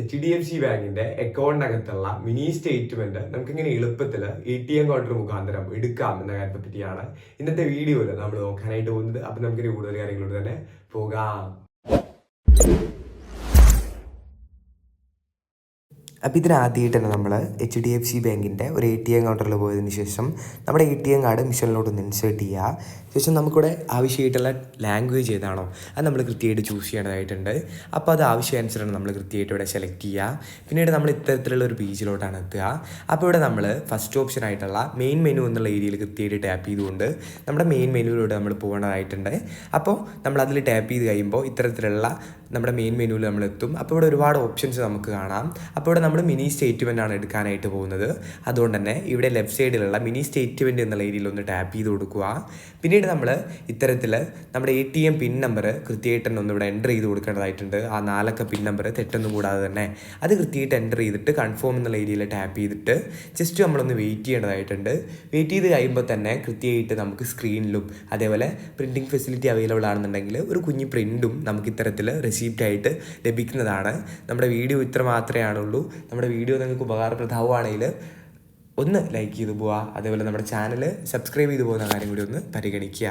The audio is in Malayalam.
HDFC ബാങ്കിന്റെ അക്കൗണ്ടിനകത്തുള്ള മിനി സ്റ്റേറ്റ്മെന്റ് നമുക്കിങ്ങനെ എളുപ്പത്തിൽ ATM കൗണ്ടർ മുഖാന്തരം എടുക്കാം എന്ന കാര്യത്തെ പറ്റിയാണ് ഇന്നത്തെ വീഡിയോയിൽ നമ്മൾ നോക്കാനായിട്ട് പോകുന്നത്. അപ്പൊ നമുക്കിനി കൂടുതൽ കാര്യങ്ങളോട് തന്നെ പോകാം. അപ്പോൾ ഇതിനാദ്യമായിട്ട് തന്നെ നമ്മൾ HDFC ബാങ്കിൻ്റെ ഒരു ATM കൗണ്ടറിൽ പോയതിന് ശേഷം നമ്മുടെ ATM കാർഡ് മിഷനിലോട്ടൊന്ന് ഇൻസേർട്ട് ചെയ്യുക. ശേഷം നമുക്കിവിടെ ആവശ്യമായിട്ടുള്ള ലാംഗ്വേജ് ഏതാണോ അത് നമ്മൾ കൃത്യമായിട്ട് ചൂസ് ചെയ്യേണ്ടതായിട്ടുണ്ട്. അപ്പോൾ അത് ആവശ്യാനുസരണം നമ്മൾ കൃത്യമായിട്ട് ഇവിടെ സെലക്ട് ചെയ്യുക. പിന്നീട് നമ്മൾ ഇത്തരത്തിലുള്ള ഒരു പേജിലോട്ടാണ് എത്തുക. അപ്പോൾ ഇവിടെ നമ്മൾ ഫസ്റ്റ് ഓപ്ഷൻ ആയിട്ടുള്ള മെയിൻ മെനു എന്നുള്ള ഏരിയയിൽ കൃത്യമായിട്ട് ടാപ്പ് ചെയ്തുകൊണ്ട് നമ്മുടെ മെയിൻ മെനുവിലൂടെ നമ്മൾ പോകേണ്ടതായിട്ടുണ്ട്. അപ്പോൾ നമ്മൾ അതിൽ ടാപ്പ് ചെയ്ത് കഴിയുമ്പോൾ ഇത്തരത്തിലുള്ള നമ്മുടെ മെയിൻ മെനുവിൽ നമ്മൾ എത്തും. അപ്പോൾ ഇവിടെ ഒരുപാട് ഓപ്ഷൻസ് നമുക്ക് കാണാം. അപ്പോൾ ഇവിടെ നമ്മൾ മിനി സ്റ്റേറ്റ്മെൻ്റ് ആണ് എടുക്കാനായിട്ട് പോകുന്നത്. അതുകൊണ്ട് തന്നെ ഇവിടെ ലെഫ്റ്റ് സൈഡിലുള്ള മിനി സ്റ്റേറ്റ്മെൻറ്റ് എന്നുള്ള ഏരിയയിൽ ഒന്ന് ടാപ്പ് ചെയ്ത് കൊടുക്കുക. പിന്നീട് നമ്മൾ ഇത്തരത്തിൽ നമ്മുടെ ATM പിൻ നമ്പർ കൃത്യമായിട്ട് തന്നെ ഒന്ന് ഇവിടെ എൻ്റർ ചെയ്ത് കൊടുക്കേണ്ടതായിട്ടുണ്ട്. ആ 4 അക്ക പിൻ നമ്പർ തെറ്റൊന്നും കൂടാതെ തന്നെ അത് കൃത്യമായിട്ട് എൻ്റർ ചെയ്തിട്ട് കൺഫേം എന്നുള്ള ഏരിയയിൽ ടാപ്പ് ചെയ്തിട്ട് ജസ്റ്റ് നമ്മളൊന്ന് വെയിറ്റ് ചെയ്യേണ്ടതായിട്ടുണ്ട്. വെയിറ്റ് ചെയ്ത് കഴിയുമ്പോൾ തന്നെ കൃത്യമായിട്ട് നമുക്ക് സ്ക്രീനിലും അതേപോലെ പ്രിൻറ്റിംഗ് ഫെസിലിറ്റി അവൈലബിൾ ആണെന്നുണ്ടെങ്കിൽ ഒരു കുഞ്ഞ് പ്രിൻറ്റും നമുക്ക് ഇത്തരത്തിൽ റെസിപ്റ്റായിട്ട് ലഭിക്കുന്നതാണ്. നമ്മുടെ വീഡിയോ ഇത്ര മാത്രമേ ആണുള്ളൂ. നമ്മുടെ വീഡിയോ നിങ്ങൾക്ക് ഉപകാരപ്രദമാവുകയാണെങ്കിൽ ഒന്ന് ലൈക്ക് ചെയ്ത് പോവുക. അതേപോലെ നമ്മുടെ ചാനൽ സബ്സ്ക്രൈബ് ചെയ്ത് പോകുന്ന കാര്യം കൂടി ഒന്ന് പരിഗണിക്കുക.